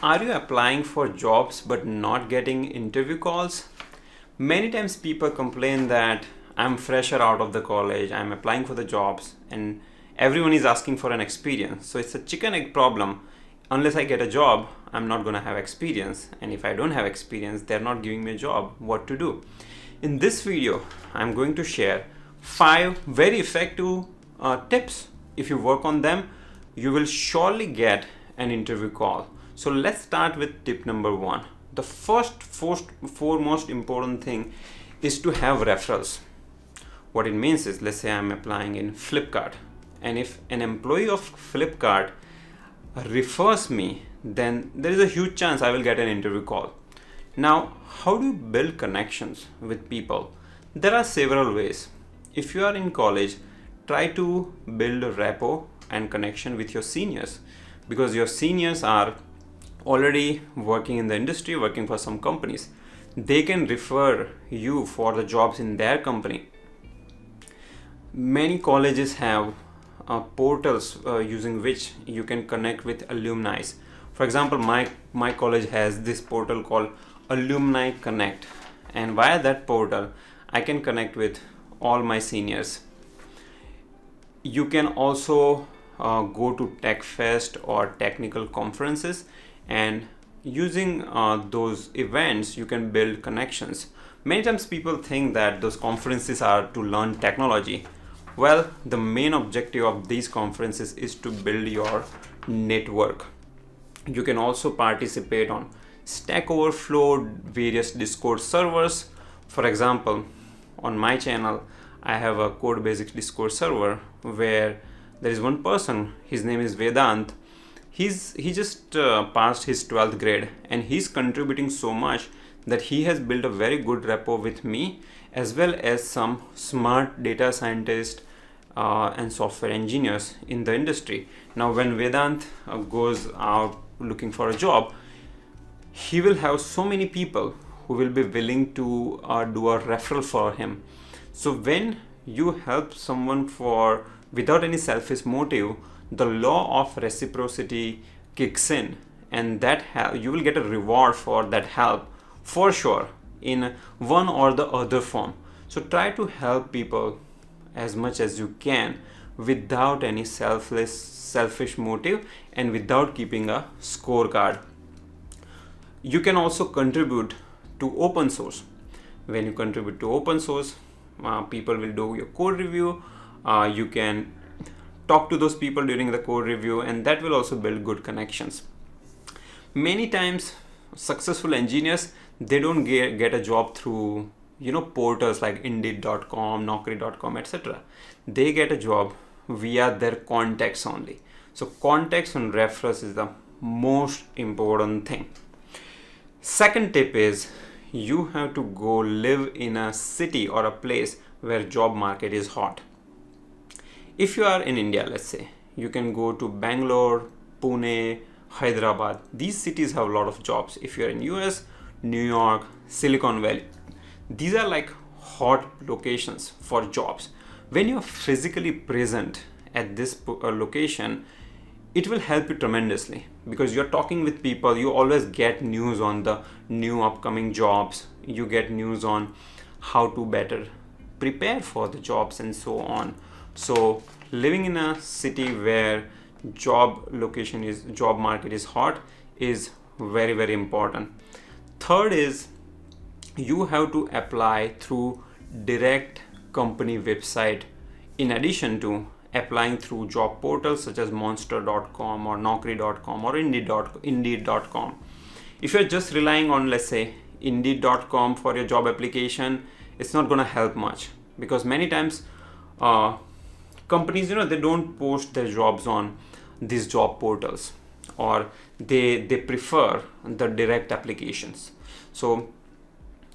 Are you applying for jobs but not getting interview calls? Many times people complain that I'm fresher out of the college, I'm applying for the jobs, and everyone is asking for an experience. So it's a chicken egg problem. Unless I get a job, I'm not going to have experience. And if I don't have experience, they're not giving me a job. What to do? In this video, I'm going to share 5 very effective tips. If you work on them, you will surely get an interview call. So let's start with tip number 1. The first foremost important thing is to have referrals. What it means is, let's say I'm applying in Flipkart, and if an employee of Flipkart refers me, then there is a huge chance I will get an interview call. Now, how do you build connections with people? There are several ways. If you are in college, try to build a rapport and connection with your seniors, because your seniors are already working in the industry, working for some companies. They can refer you for the jobs in their company. Many colleges have portals using which you can connect with alumni. For example, my college has this portal called Alumni Connect, and via that portal I can connect with all my seniors. You can also go to TechFest or technical conferences, and using those events you can build connections. Many times people think that those conferences are to learn technology. Well, the main objective of these conferences is to build your network. You can also participate on Stack Overflow, various Discord servers. For example, on my channel I have a Code Basics Discord server where there is one person, his name is Vedant. He just passed his 12th grade, and he's contributing so much that he has built a very good rapport with me, as well as some smart data scientists and software engineers in the industry. Now when Vedant goes out looking for a job, he will have so many people who will be willing to do a referral for him. So when you help someone without any selfish motive, the law of reciprocity kicks in, and that you will get a reward for that help for sure in one or the other form. So try to help people as much as you can without any selfish motive and without keeping a scorecard. You can also contribute to open source. When you contribute to open source, people will do your code review. You can talk to those people during the code review, and that will also build good connections. Many times successful engineers, they don't get a job through portals like Indeed.com, Naukri.com, etc. They get a job via their contacts only. So contacts and referrals is the most important thing. Second tip is, you have to go live in a city or a place where job market is hot. If you are in India, let's say, you can go to Bangalore, Pune, Hyderabad. These cities have a lot of jobs. If you're in US, New York, Silicon Valley, these are like hot locations for jobs. When you're physically present at this location, it will help you tremendously, because you're talking with people. You always get news on the new upcoming jobs. You get news on how to better prepare for the jobs and so on. So living in a city where job market is hot is very, very important. Third is, you have to apply through direct company website, in addition to applying through job portals such as monster.com or naukri.com or indeed.com. If you're just relying on, let's say, indeed.com for your job application, it's not going to help much, because many times companies, they don't post their jobs on these job portals, or they prefer the direct applications. So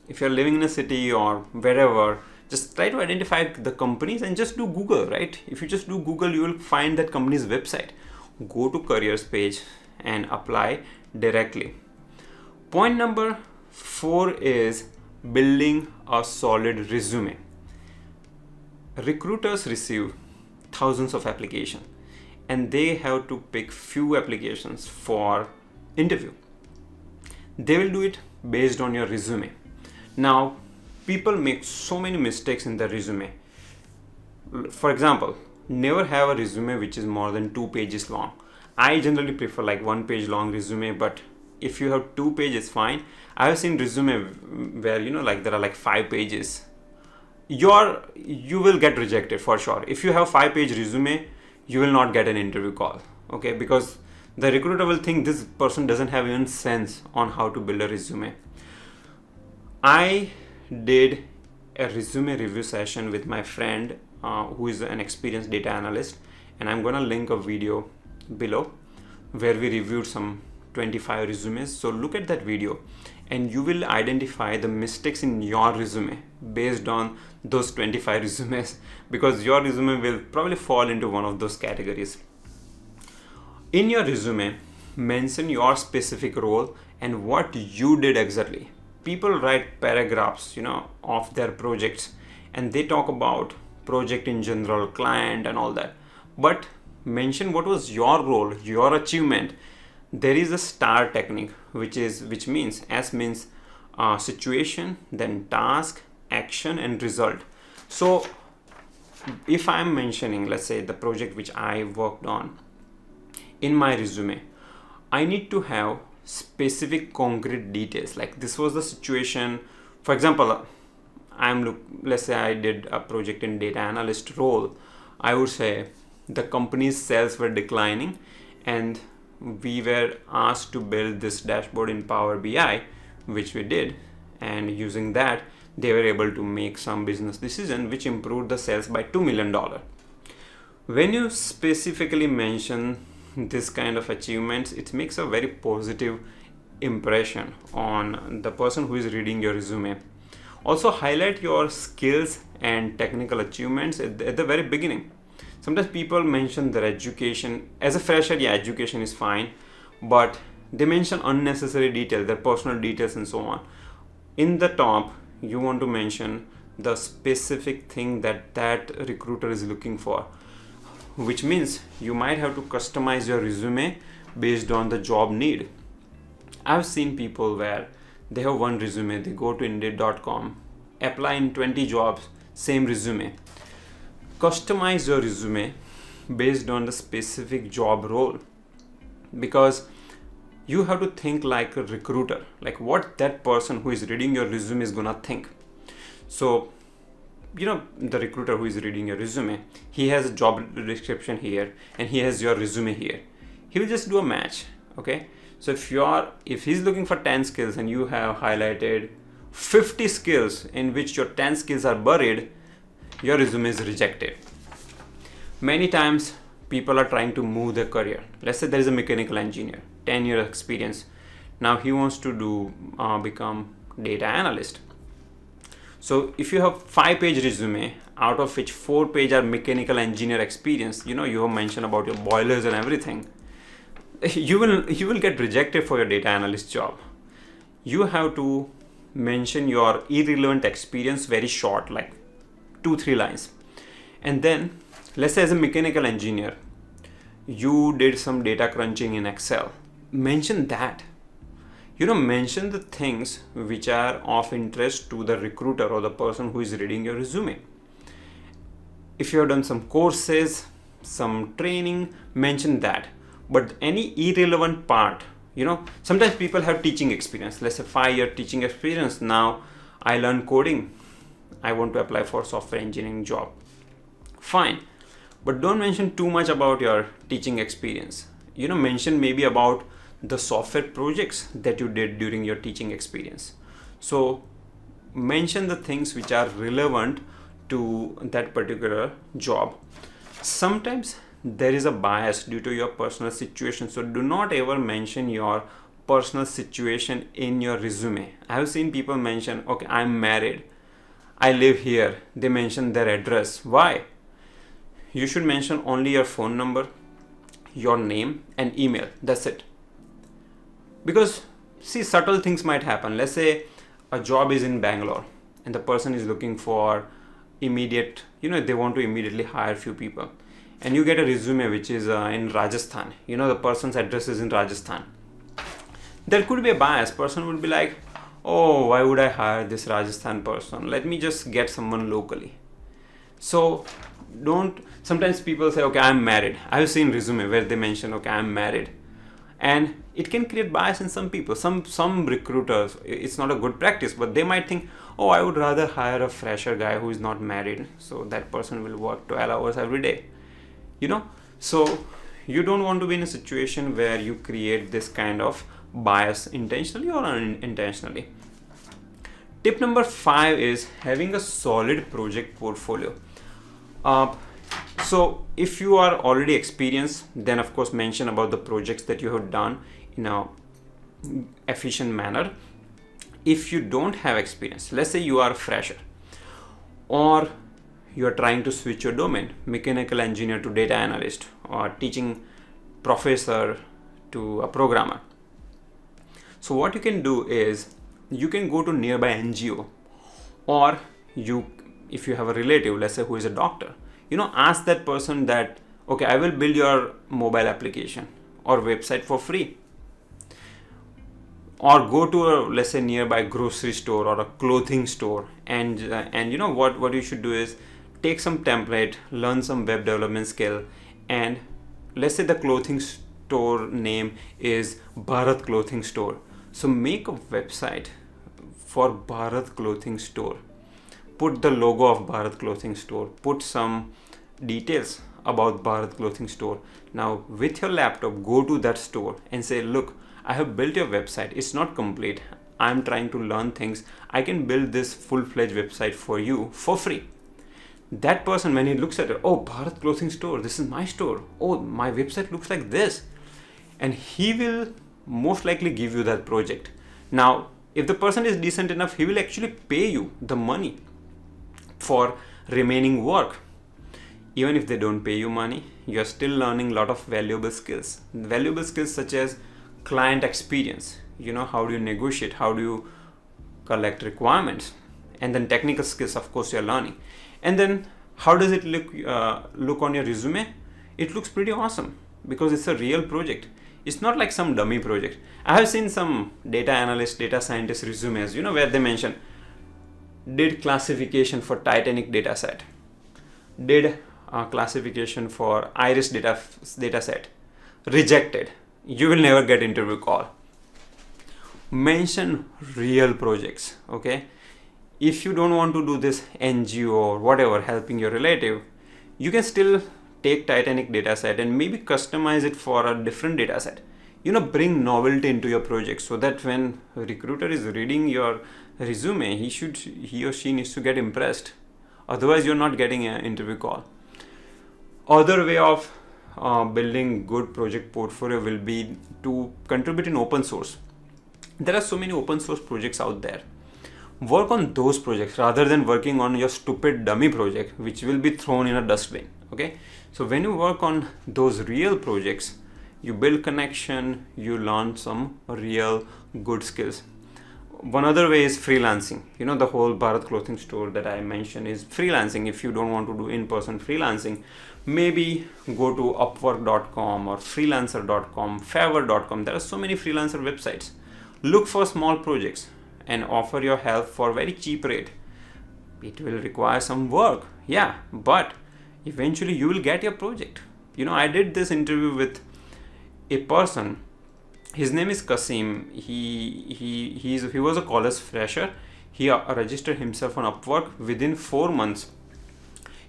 if you're living in a city or wherever, just try to identify the companies and just do Google, right? If you just do Google, you will find that company's website. Go to careers page and apply directly. Point number 4 is building a solid resume. Recruiters receive thousands of applications, and they have to pick few applications for interview. They will do it based on your resume. Now, people make so many mistakes in their resume. For example, never have a resume which is more than 2 pages long. I generally prefer like 1 page long resume, but if you have 2 pages, fine. I have seen resume where like there are like 5 pages. You will get rejected for sure. If you have 5 page resume, you will not get an interview call. Okay, because the recruiter will think this person doesn't have even sense on how to build a resume. I did a resume review session with my friend who is an experienced data analyst, and I'm gonna link a video below where we reviewed some 25 resumes. So look at that video and you will identify the mistakes in your resume based on those 25 resumes, because your resume will probably fall into one of those categories. In your resume, mention your specific role and what you did exactly. People write paragraphs, of their projects, and they talk about project in general, client and all that. But mention what was your role, your achievement. There is a STAR technique, which means S means situation, then task, action, and result. So if I'm mentioning, let's say, the project which I worked on in my resume, I need to have specific concrete details, like this was the situation. For example, let's say I did a project in data analyst role. I would say the company's sales were declining and we were asked to build this dashboard in Power BI, which we did, and using that they were able to make some business decision which improved the sales by $2 million. When you specifically mention this kind of achievements, it makes a very positive impression on the person who is reading your resume. Also highlight your skills and technical achievements at the very beginning. Sometimes people mention their education. As a fresher, yeah, education is fine, but they mention unnecessary details, their personal details and so on. In the top, you want to mention the specific thing that recruiter is looking for, which means you might have to customize your resume based on the job need. I've seen people where they have one resume, they go to Indeed.com, apply in 20 jobs, same resume. Customize your resume based on the specific job role, because you have to think like a recruiter, like what that person who is reading your resume is gonna think. So the recruiter who is reading your resume, he has a job description here and he has your resume here. He will just do a match. Okay, so if he's looking for 10 skills and you have highlighted 50 skills in which your 10 skills are buried, your resume is rejected. Many times people are trying to move their career. Let's say there is a mechanical engineer, 10-year experience. Now he wants to become data analyst. So if you have 5-page resume, out of which 4 page are mechanical engineer experience, you have mentioned about your boilers and everything, you will get rejected for your data analyst job. You have to mention your irrelevant experience very short, like 2-3 lines. And then let's say as a mechanical engineer, you did some data crunching in Excel. Mention that. Mention the things which are of interest to the recruiter or the person who is reading your resume. If you have done some courses, some training, mention that. But any irrelevant part, sometimes people have teaching experience. Let's say 5-year teaching experience. Now I learned coding. I want to apply for software engineering job. Fine. But don't mention too much about your teaching experience. Mention maybe about the software projects that you did during your teaching experience. So mention the things which are relevant to that particular job. Sometimes there is a bias due to your personal situation, so do not ever mention your personal situation in your resume. I have seen people mention, okay, I'm married, I live here. They mention their address. Why? You should mention only your phone number, your name and email. That's it. Because see, subtle things might happen. Let's say a job is in Bangalore and the person is looking for immediate, they want to immediately hire few people, and you get a resume which is in Rajasthan. The person's address is in Rajasthan. There could be a bias. Person would be like, oh, why would I hire this Rajasthan person? Let me just get someone locally. So don't, sometimes people say, okay, I'm married. I've seen resume where they mention, okay, I'm married. And it can create bias in some people. Some recruiters, it's not a good practice, but they might think, oh, I would rather hire a fresher guy who is not married, so that person will work 12 hours every day. So you don't want to be in a situation where you create this kind of bias intentionally or unintentionally. Tip number 5 is having a solid project portfolio. So if you are already experienced, then of course mention about the projects that you have done in a efficient manner. If you don't have experience, let's say you are a fresher, or you are trying to switch your domain, mechanical engineer to data analyst, or teaching professor to a programmer. So what you can do is you can go to nearby NGO, or if you have a relative, let's say who is a doctor, ask that person that, okay, I will build your mobile application or website for free. Or go to a, let's say, nearby grocery store or a clothing store, and what you should do is take some template, learn some web development skill, and let's say the clothing store name is Bharat Clothing Store. So make a website for Bharat Clothing Store. Put the logo of Bharat Clothing Store. Put some details about Bharat Clothing Store. Now with your laptop, go to that store and say, look, I have built your website. It's not complete. I'm trying to learn things. I can build this full-fledged website for you for free. That person, when he looks at it, oh, Bharat Clothing Store, this is my store. Oh, my website looks like this. And he will most likely give you that project. Now, if the person is decent enough, he will actually pay you the money for remaining work. Even if they don't pay you money, you're still learning a lot of valuable skills. Valuable skills such as client experience, how do you negotiate, how do you collect requirements, and then technical skills, of course, you're learning. And then how does it look on your resume? It looks pretty awesome because it's a real project. It's not like some dummy project. I have seen some data analyst, data scientist resumes, where they mention did classification for Titanic data set, did classification for Iris data set, rejected. You will never get interview call. Mention real projects, okay? If you don't want to do this NGO or whatever, helping your relative, you can still take Titanic dataset and maybe customize it for a different dataset. Bring novelty into your project so that when a recruiter is reading your resume, he or she needs to get impressed. Otherwise, you're not getting an interview call. Other way of building good project portfolio will be to contribute in open source. There are so many open source projects out there. Work on those projects rather than working on your stupid dummy project which will be thrown in a dustbin. Okay, so when you work on those real projects, you build connection, you learn some real good skills. One other way is freelancing. The whole Bharat Clothing Store that I mentioned is freelancing. If you don't want to do in-person freelancing, maybe go to upwork.com or freelancer.com, favor.com. There are so many freelancer websites. Look for small projects and offer your help for very cheap rate. It will require some work, yeah, but eventually you will get your project. I did this interview with a person. His name is Kasim. He was a college fresher. He registered himself on Upwork. Within 4 months,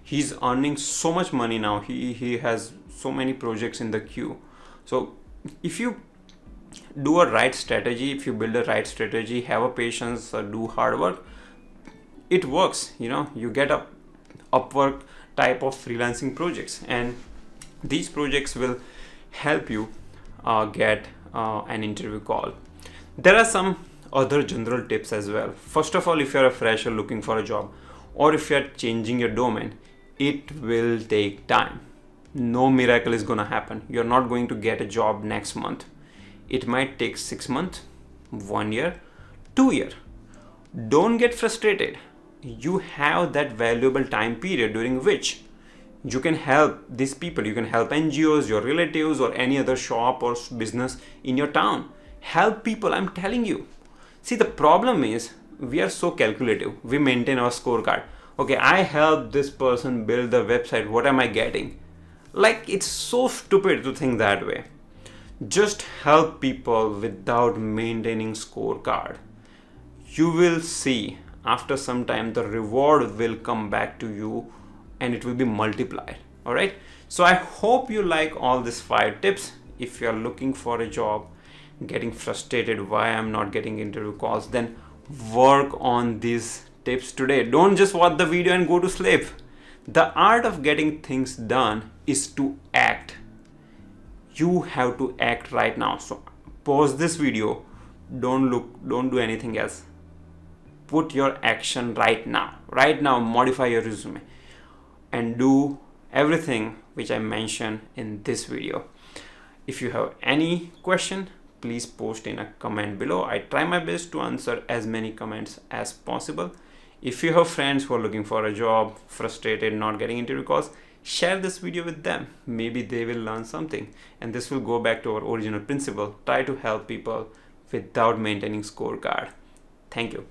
he's earning so much money now. He has so many projects in the queue. So if you do a right strategy, if you build a right strategy, have a patience, do hard work, it works. You get a Upwork type of freelancing projects, and these projects will help you get an interview call. There are some other general tips as well. First of all, if you're a fresher looking for a job, or if you're changing your domain, it will take time. No miracle is gonna happen. You're not going to get a job next month. It might take 6 months, 1 year, 2 years. Don't get frustrated. You have that valuable time period during which you can help these people. You can help NGOs, your relatives, or any other shop or business in your town. Help people, I'm telling you. See, the problem is we are so calculative. We maintain our scorecard. Okay, I helped this person build the website. What am I getting? Like, it's so stupid to think that way. Just help people without maintaining scorecard. You will see after some time the reward will come back to you and it will be multiplied. All right. So I hope you like all these 5 tips. If you are looking for a job, getting frustrated why I'm not getting interview calls, then work on these tips today. Don't just watch the video and go to sleep. The art of getting things done is to act. You have to act right now. So pause this video, don't do anything else. Put your action right now, modify your resume and do everything which I mentioned in this video. If you have any question, please post in a comment below. I try my best to answer as many comments as possible. If you have friends who are looking for a job, frustrated, not getting interview calls, share this video with them. Maybe they will learn something. And this will go back to our original principle. Try to help people without maintaining scorecard. Thank you.